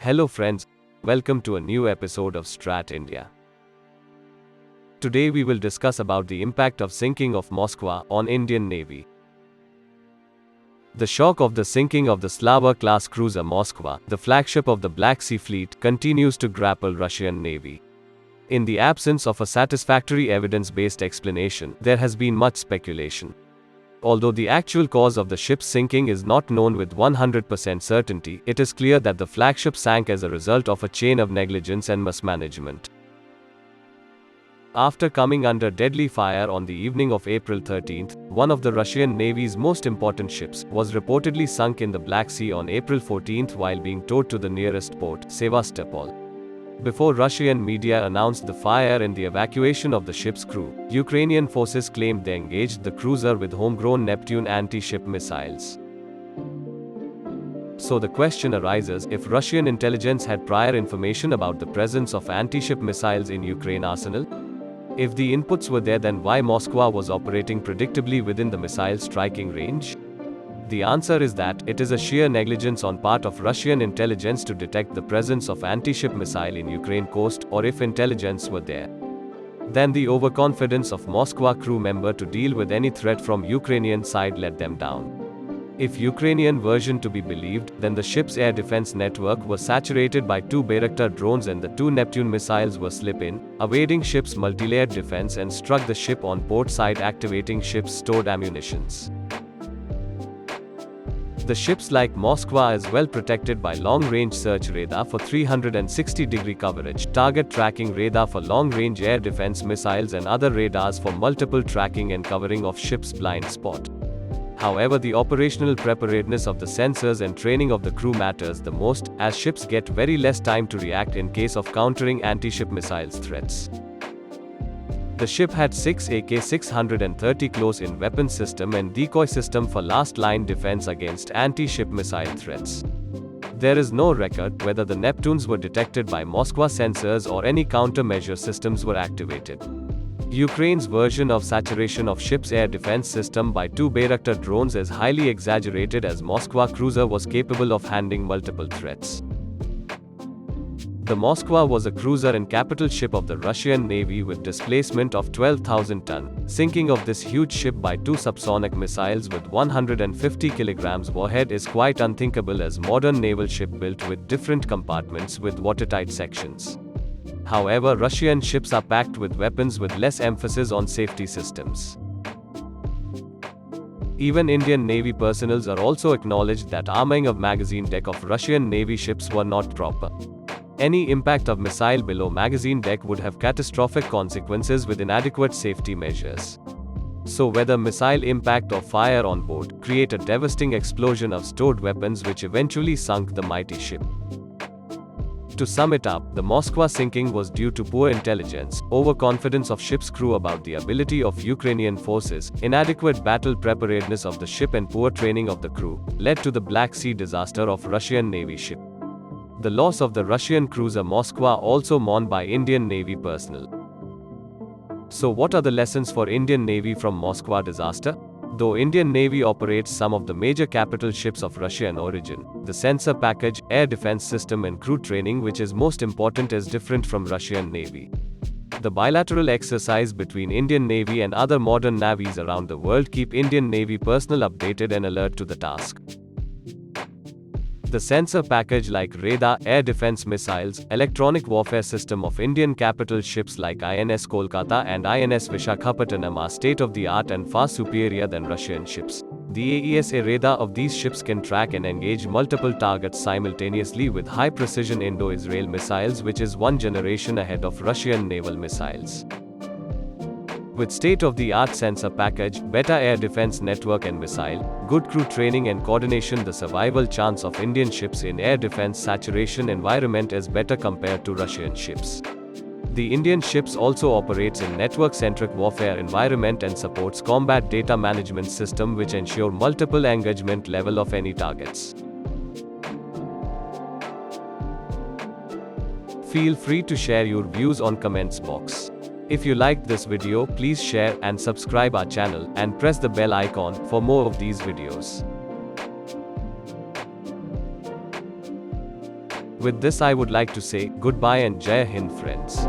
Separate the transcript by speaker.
Speaker 1: Hello friends, welcome to a new episode of STRAT India. Today we will discuss about the impact of sinking of Moskva on Indian Navy. The shock of the sinking of the Slava-class cruiser Moskva, the flagship of the Black Sea Fleet, continues to grapple Russian Navy. In the absence of a satisfactory evidence-based explanation, there has been much speculation. Although the actual cause of the ship's sinking is not known with 100% certainty, it is clear that the flagship sank as a result of a chain of negligence and mismanagement. After coming under deadly fire on the evening of April 13, one of the Russian Navy's most important ships was reportedly sunk in the Black Sea on April 14 while being towed to the nearest port, Sevastopol. Before Russian media announced the fire and the evacuation of the ship's crew, Ukrainian forces claimed they engaged the cruiser with homegrown Neptune anti-ship missiles. So the question arises, if Russian intelligence had prior information about the presence of anti-ship missiles in Ukraine arsenal? If the inputs were there, then why Moskva was operating predictably within the missile striking range? The answer is that it is a sheer negligence on part of Russian intelligence to detect the presence of anti-ship missile in Ukraine coast, or if intelligence were there, then the overconfidence of Moskva crew member to deal with any threat from Ukrainian side let them down. If Ukrainian version to be believed, then the ship's air defense network was saturated by 2 Bayraktar drones and the 2 Neptune missiles were slip-in, evading ship's multi-layered defense and struck the ship on port side, activating ship's stored ammunitions. The ships like Moskva is well protected by long-range search radar for 360-degree coverage, target tracking radar for long-range air defense missiles and other radars for multiple tracking and covering of ship's blind spot. However, the operational preparedness of the sensors and training of the crew matters the most, as ships get very less time to react in case of countering anti-ship missiles threats. The ship had 6 AK-630 close-in weapon system and decoy system for last-line defense against anti-ship missile threats. There is no record whether the Neptunes were detected by Moskva sensors or any countermeasure systems were activated. Ukraine's version of saturation of ship's air defense system by 2 Bayraktar drones is highly exaggerated, as Moskva cruiser was capable of handling multiple threats. The Moskva was a cruiser and capital ship of the Russian Navy with displacement of 12,000 tons. Sinking of this huge ship by 2 subsonic missiles with 150 kg warhead is quite unthinkable, as modern naval ship built with different compartments with watertight sections. However, Russian ships are packed with weapons with less emphasis on safety systems. Even Indian Navy personnel are also acknowledged that arming of magazine deck of Russian Navy ships were not proper. Any impact of missile below magazine deck would have catastrophic consequences with inadequate safety measures. So whether missile impact or fire on board, create a devastating explosion of stored weapons which eventually sunk the mighty ship. To sum it up, the Moskva sinking was due to poor intelligence, overconfidence of ship's crew about the ability of Ukrainian forces, inadequate battle preparedness of the ship and poor training of the crew, led to the Black Sea disaster of Russian Navy ship. The loss of the Russian cruiser Moskva also mourned by Indian Navy personnel. So what are the lessons for Indian Navy from Moskva disaster? Though Indian Navy operates some of the major capital ships of Russian origin, the sensor package, air defense system and crew training which is most important is different from Russian Navy. The bilateral exercise between Indian Navy and other modern navies around the world keep Indian Navy personnel updated and alert to the task. The sensor package like radar, air defense missiles, electronic warfare system of Indian capital ships like INS Kolkata and INS Visakhapatnam are state-of-the-art and far superior than Russian ships. The AESA radar of these ships can track and engage multiple targets simultaneously with high-precision Indo-Israel missiles, which is one generation ahead of Russian naval missiles. With state-of-the-art sensor package, better air defense network and missile, good crew training and coordination, the survival chance of Indian ships in air defense saturation environment is better compared to Russian ships. The Indian ships also operates in network-centric warfare environment and supports combat data management system which ensure multiple engagement level of any targets. Feel free to share your views on comments box. If you liked this video, please share and subscribe our channel and press the bell icon for more of these videos. With this, I would like to say goodbye and Jai Hind, friends.